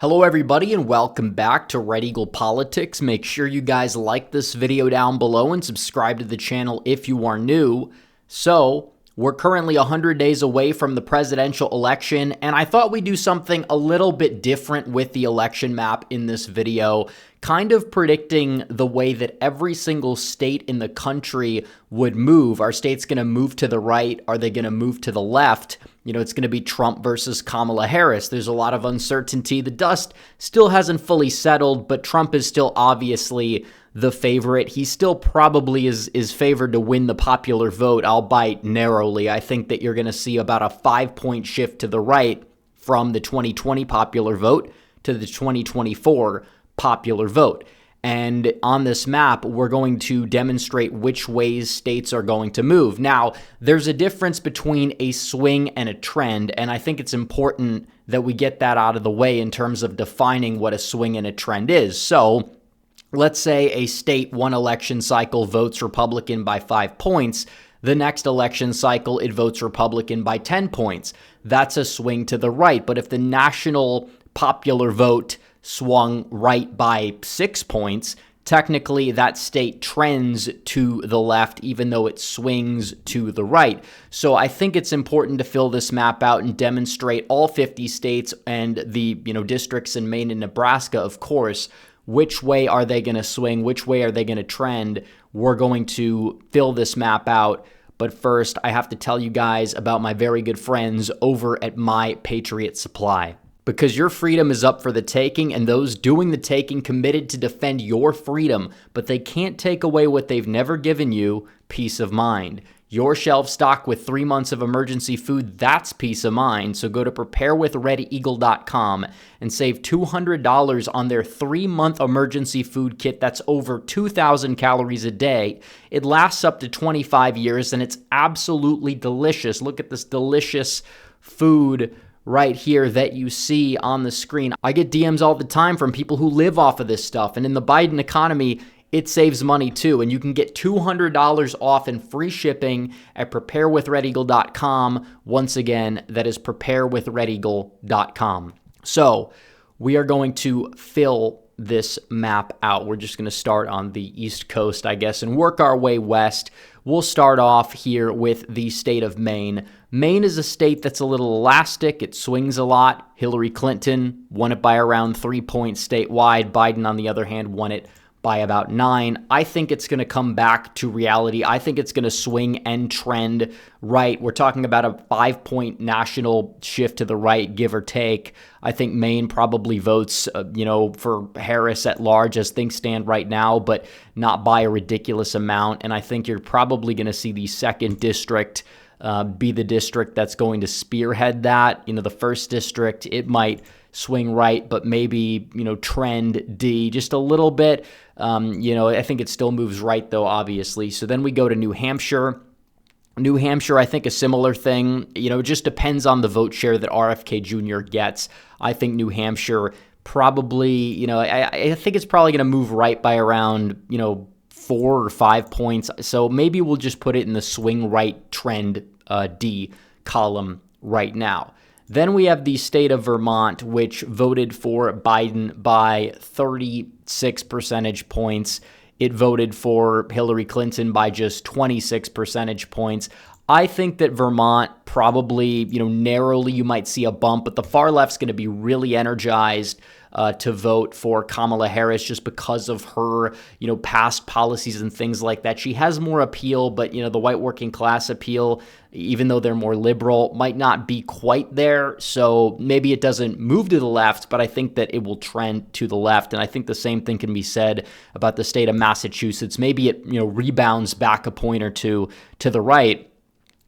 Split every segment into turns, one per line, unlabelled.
Hello everybody and welcome back to Red Eagle Politics. Make sure you guys like this video down below and subscribe to the channel if you are new. So, we're currently 100 days away from the presidential election, and I thought we'd do something a little bit different with the election map in this video, kind of predicting the way that every single state in the country would move. Are states going to move to the right? Are they going to move to the left? You know, it's going to be Trump versus Kamala Harris. There's a lot of uncertainty. The dust still hasn't fully settled, but Trump is still obviously the favorite. He still probably is favored to win the popular vote, albeit narrowly. I think that you're going to see about a 5-point shift to the right from the 2020 popular vote to the 2024 popular vote. And on this map, we're going to demonstrate which ways states are going to move. Now, there's a difference between a swing and a trend, and I think it's important that we get that out of the way in terms of defining what a swing and a trend is. So, let's say a state one election cycle votes Republican by 5 points. The next election cycle, it votes Republican by 10 points. That's a swing to the right. But if the national popular vote swung right by 6 points, technically that state trends to the left, even though it swings to the right. So I think it's important to fill this map out and demonstrate all 50 states and the districts in Maine and Nebraska, of course. Which way are they going to swing? Which way are they going to trend? We're going to fill this map out. But first, I have to tell you guys about my very good friends over at My Patriot Supply. Because your freedom is up for the taking, and those doing the taking committed to defend your freedom, but they can't take away what they've never given you, peace of mind. Your shelf stocked with 3 months of emergency food, that's peace of mind. So go to preparewithredeagle.com and save $200 on their 3-month emergency food kit. That's over 2,000 calories a day. It lasts up to 25 years, and it's absolutely delicious. Look at this delicious food right here that you see on the screen. I get DMs all the time from people who live off of this stuff, and in the Biden economy, it saves money too, and you can get $200 off and free shipping at preparewithredeagle.com. Once again, that is preparewithredeagle.com. So we are going to fill this map out. We're just going to start on the East Coast, I guess, and work our way west. We'll start off here with the state of Maine. Maine is a state that's a little elastic. It swings a lot. Hillary Clinton won it by around 3 points statewide. Biden, on the other hand, won it by about 9. I think it's going to come back to reality. I think it's going to swing and trend right. We're talking about a 5-point national shift to the right, give or take. I think Maine probably votes, for Harris at large as things stand right now, but not by a ridiculous amount. And I think you're probably going to see the 2nd district be the district that's going to spearhead that. The 1st district, it might swing right, but maybe, trend D just a little bit. I think it still moves right, though, obviously. So then we go to New Hampshire. New Hampshire, I think a similar thing. It just depends on the vote share that RFK Jr. gets. I think New Hampshire probably, I think it's probably going to move right by around, 4 or 5 points. So maybe we'll just put it in the swing right trend D column right now. Then we have the state of Vermont, which voted for Biden by 36 percentage points. It voted for Hillary Clinton by just 26 percentage points. I think that Vermont probably, narrowly you might see a bump, but the far left's going to be really energized to vote for Kamala Harris just because of her, past policies and things like that. She has more appeal, but, the white working class appeal, even though they're more liberal, might not be quite there. So maybe it doesn't move to the left, but I think that it will trend to the left. And I think the same thing can be said about the state of Massachusetts. Maybe it, rebounds back a point or two to the right,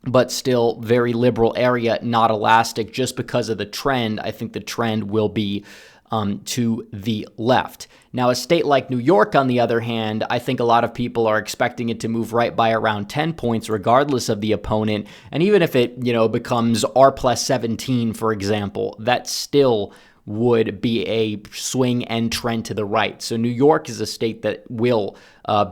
but still very liberal area, not elastic just because of the trend. I think the trend will be to the left. Now, a state like New York, on the other hand, I think a lot of people are expecting it to move right by around 10 points, regardless of the opponent. And even if it, becomes R plus 17, for example, that still would be a swing and trend to the right. So New York is a state that will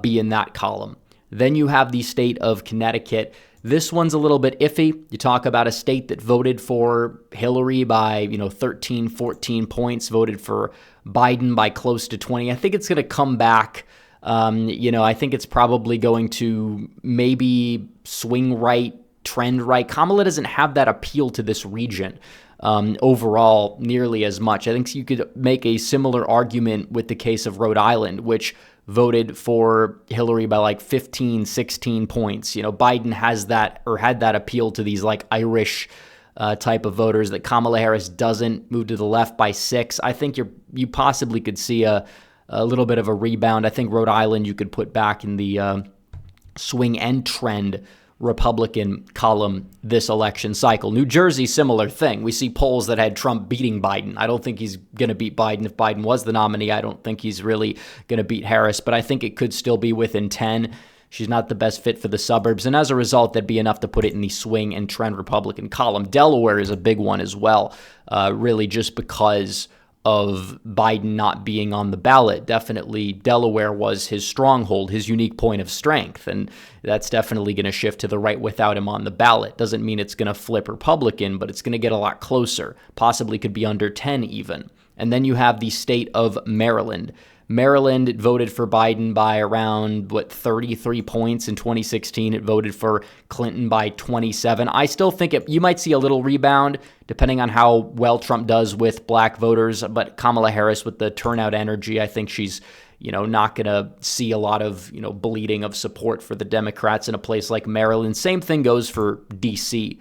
be in that column. Then you have the state of Connecticut. This one's a little bit iffy. You talk about a state that voted for Hillary by, 13, 14 points, voted for Biden by close to 20. I think it's going to come back. I think it's probably going to maybe swing right, trend right. Kamala doesn't have that appeal to this region overall nearly as much. I think you could make a similar argument with the case of Rhode Island, which voted for Hillary by like 15, 16 points. Biden has that, or had that appeal to these like Irish type of voters that Kamala Harris doesn't. Move to the left by 6. I think you possibly could see a little bit of a rebound. I think Rhode Island you could put back in the swing and trend Republican column this election cycle. New Jersey, similar thing. We see polls that had Trump beating Biden. I don't think he's going to beat Biden. If Biden was the nominee, I don't think he's really going to beat Harris, but I think it could still be within 10. She's not the best fit for the suburbs, and as a result, that'd be enough to put it in the swing and trend Republican column. Delaware is a big one as well, really just because of Biden not being on the ballot. Definitely Delaware was his stronghold, his unique point of strength, and that's definitely going to shift to the right without him on the ballot. Doesn't mean it's going to flip Republican, but it's going to get a lot closer, possibly could be under 10 even. And then you have the state of Maryland. Maryland voted for Biden by around, 33 points in 2016. It voted for Clinton by 27. I still think you might see a little rebound depending on how well Trump does with black voters, but Kamala Harris with the turnout energy, I think she's, not going to see a lot of, bleeding of support for the Democrats in a place like Maryland. Same thing goes for D.C.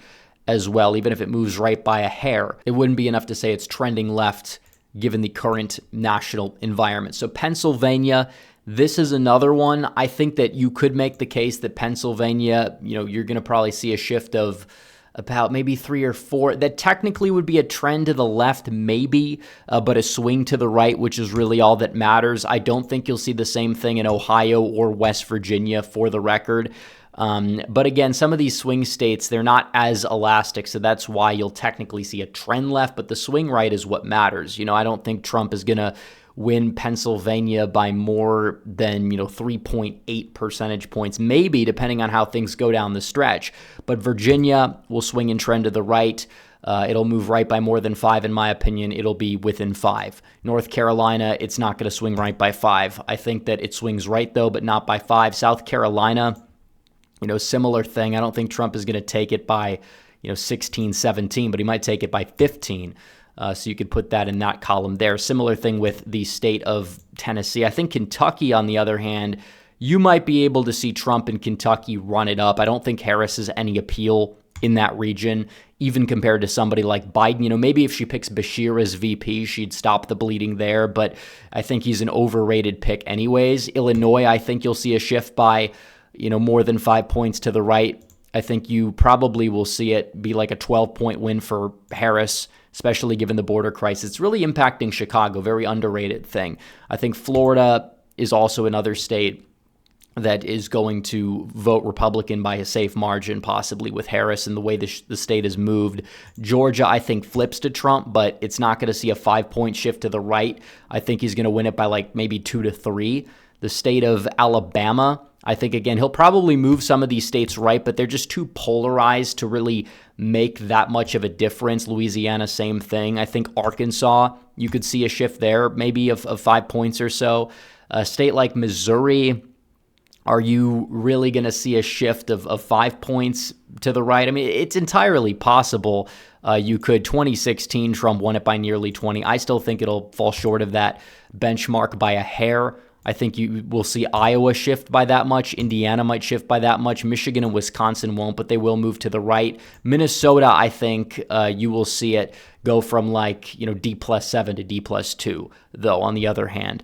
as well. Even if it moves right by a hair, it wouldn't be enough to say it's trending left given the current national environment. So Pennsylvania, this is another one. I think that you could make the case that Pennsylvania, you're going to probably see a shift of about maybe 3 or 4. That technically would be a trend to the left, maybe, but a swing to the right, which is really all that matters. I don't think you'll see the same thing in Ohio or West Virginia, for the record. But again, some of these swing states, they're not as elastic, so that's why you'll technically see a trend left, but the swing right is what matters. I don't think Trump is going to win Pennsylvania by more than, 3.8 percentage points, maybe, depending on how things go down the stretch. But Virginia will swing and trend to the right. It'll move right by more than 5, in my opinion. It'll be within 5. North Carolina, it's not going to swing right by 5. I think that it swings right, though, but not by 5. South Carolina, similar thing. I don't think Trump is going to take it by, 16, 17, but he might take it by 15. So you could put that in that column there. Similar thing with the state of Tennessee. I think Kentucky, on the other hand, you might be able to see Trump in Kentucky run it up. I don't think Harris has any appeal in that region, even compared to somebody like Biden. Maybe if she picks Bashir as VP, she'd stop the bleeding there, but I think he's an overrated pick anyways. Illinois, I think you'll see a shift by, more than 5 points to the right. I think you probably will see it be like a 12-point win for Harris, especially given the border crisis. It's really impacting Chicago, very underrated thing. I think Florida is also another state that is going to vote Republican by a safe margin, possibly with Harris and the way the state has moved. Georgia, I think, flips to Trump, but it's not going to see a 5-point shift to the right. I think he's going to win it by like maybe 2 to 3. The state of Alabama, I think, again, he'll probably move some of these states right, but they're just too polarized to really make that much of a difference. Louisiana, same thing. I think Arkansas, you could see a shift there, maybe of 5 points or so. A state like Missouri, are you really going to see a shift of 5 points to the right? I mean, it's entirely possible. You could. 2016, Trump won it by nearly 20. I still think it'll fall short of that benchmark by a hair. I think you will see Iowa shift by that much. Indiana might shift by that much. Michigan and Wisconsin won't, but they will move to the right. Minnesota, I think you will see it go from like, D+7 to D+2, though, on the other hand.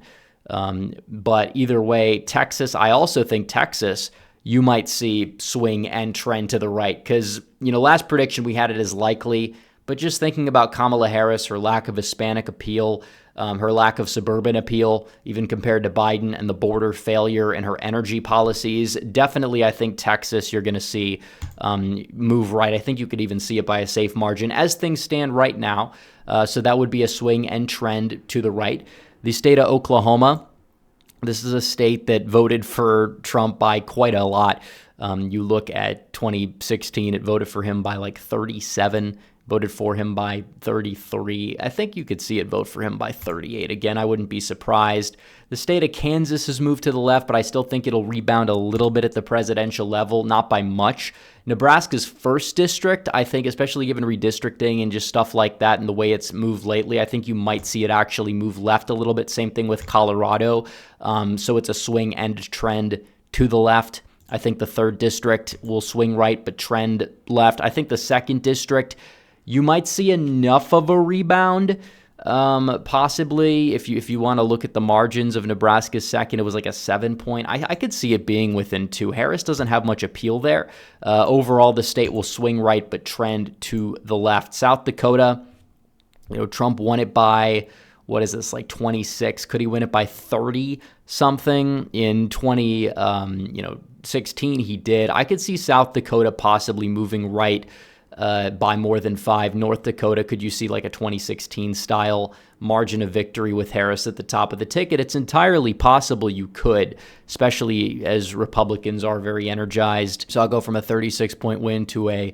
But either way, Texas, I also think Texas, you might see swing and trend to the right because, last prediction we had it as likely, but just thinking about Kamala Harris, her lack of Hispanic appeal, her lack of suburban appeal, even compared to Biden, and the border failure and her energy policies, definitely I think Texas you're going to see move right. I think you could even see it by a safe margin as things stand right now. So that would be a swing and trend to the right. The state of Oklahoma, this is a state that voted for Trump by quite a lot. You look at 2016, it voted for him by like 37, voted for him by 33. I think you could see it vote for him by 38. Again, I wouldn't be surprised. The state of Kansas has moved to the left, but I still think it'll rebound a little bit at the presidential level, not by much. Nebraska's first district, I think, especially given redistricting and just stuff like that and the way it's moved lately, I think you might see it actually move left a little bit. Same thing with Colorado. So it's a swing and trend to the left. I think the third district will swing right, but trend left. I think the second district, you might see enough of a rebound, possibly. If you want to look at the margins of Nebraska's second, it was like a 7-point. I could see it being within 2. Harris doesn't have much appeal there. Overall, the state will swing right, but trend to the left. South Dakota, Trump won it by, what is this, like 26? Could he win it by 30 something? In 2016, he did. I could see South Dakota possibly moving right by more than 5. North Dakota, could you see like a 2016 style margin of victory with Harris at the top of the ticket? It's entirely possible you could, especially as Republicans are very energized. So I'll go from a 36-point win to a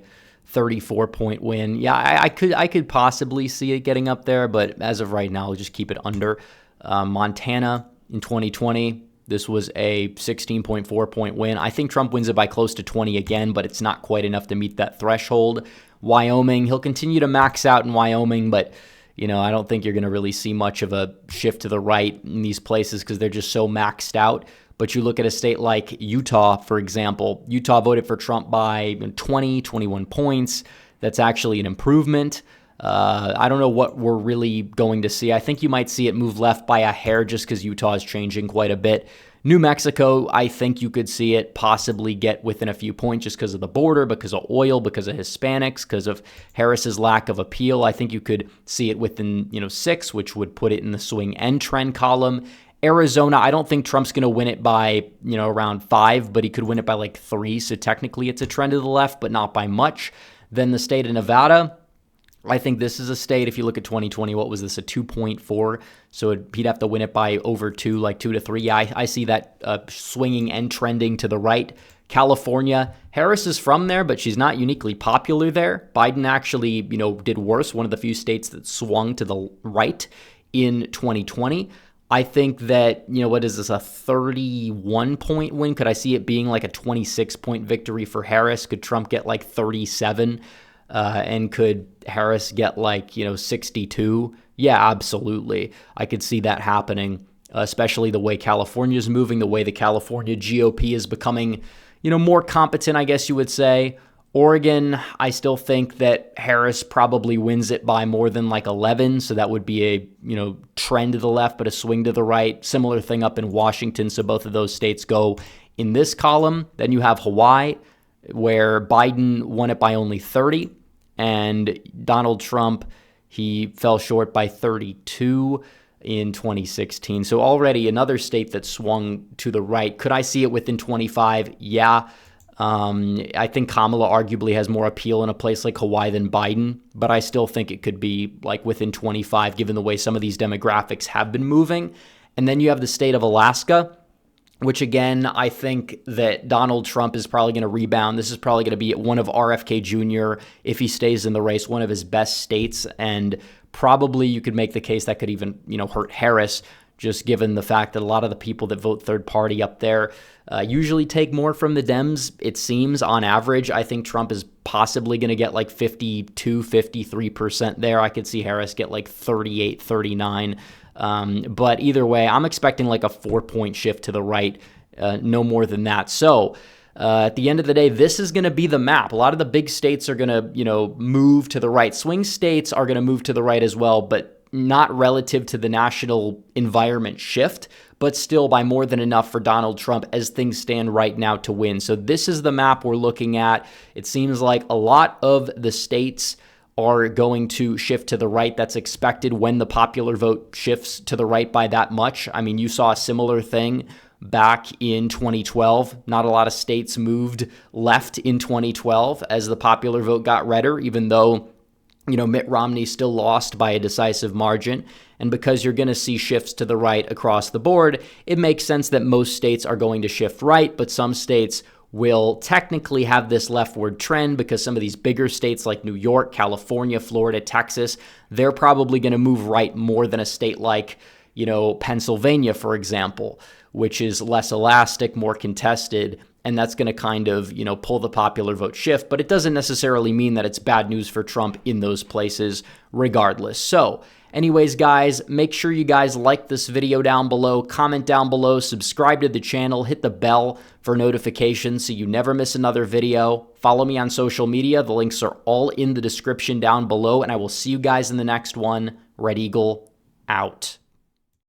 34-point win. Yeah, I could possibly see it getting up there, but as of right now, I'll just keep it under. Montana in 2020. This was a 16.4-point win. I think Trump wins it by close to 20 again, but it's not quite enough to meet that threshold. Wyoming, he'll continue to max out in Wyoming, but I don't think you're going to really see much of a shift to the right in these places because they're just so maxed out. But you look at a state like Utah, for example. Utah voted for Trump by 20, 21 points. That's actually an improvement. I don't know what we're really going to see. I think you might see it move left by a hair just because Utah is changing quite a bit. New Mexico, I think you could see it possibly get within a few points just because of the border, because of oil, because of Hispanics, because of Harris's lack of appeal. I think you could see it within 6, which would put it in the swing and trend column. Arizona, I don't think Trump's going to win it by, around 5, but he could win it by like 3. So technically it's a trend to the left, but not by much. Then the state of Nevada, I think this is a state, if you look at 2020, what was this, a 2.4? So he'd have to win it by over 2, like 2 to 3. Yeah, I see that swinging and trending to the right. California, Harris is from there, but she's not uniquely popular there. Biden actually, did worse, one of the few states that swung to the right in 2020. I think that, what is this, a 31-point win? Could I see it being like a 26-point victory for Harris? Could Trump get like 37? And could Harris get like, 62? Yeah, absolutely. I could see that happening, especially the way California is moving, the way the California GOP is becoming, more competent, I guess you would say. Oregon, I still think that Harris probably wins it by more than like 11. So that would be a, trend to the left, but a swing to the right. Similar thing up in Washington. So both of those states go in this column. Then you have Hawaii, where Biden won it by only 30. And Donald Trump, he fell short by 32 in 2016. So already another state that swung to the right. Could I see it within 25? Yeah. I think Kamala arguably has more appeal in a place like Hawaii than Biden, but I still think it could be like within 25 given the way some of these demographics have been moving. And then you have the state of Alaska, which again, I think that Donald Trump is probably going to rebound. This is probably going to be one of RFK Jr., if he stays in the race, one of his best states. And probably you could make the case that could even, hurt Harris, just given the fact that a lot of the people that vote third party up there usually take more from the Dems, it seems, on average. I think Trump is possibly going to get like 52, 53% there. I could see Harris get like 38, 39. But either way, I'm expecting like a 4-point shift to the right, no more than that. So at the end of the day, this is going to be the map. A lot of the big states are going to, move to the right. Swing states are going to move to the right as well, but not relative to the national environment shift, but still by more than enough for Donald Trump as things stand right now to win. So this is the map we're looking at. It seems like a lot of the states are going to shift to the right. That's expected when the popular vote shifts to the right by that much. I mean, you saw a similar thing back in 2012. Not a lot of states moved left in 2012 as the popular vote got redder, even though Mitt Romney still lost by a decisive margin. And because you're going to see shifts to the right across the board, it makes sense that most states are going to shift right, but some states will technically have this leftward trend because some of these bigger states like New York, California, Florida, Texas, they're probably going to move right more than a state like, Pennsylvania, for example, which is less elastic, more contested, and that's going to kind of, pull the popular vote shift. But it doesn't necessarily mean that it's bad news for Trump in those places regardless. So anyways, guys, make sure you guys like this video down below, comment down below, subscribe to the channel, hit the bell for notifications so you never miss another video. Follow me on social media. The links are all in the description down below, and I will see you guys in the next one. Red Eagle out.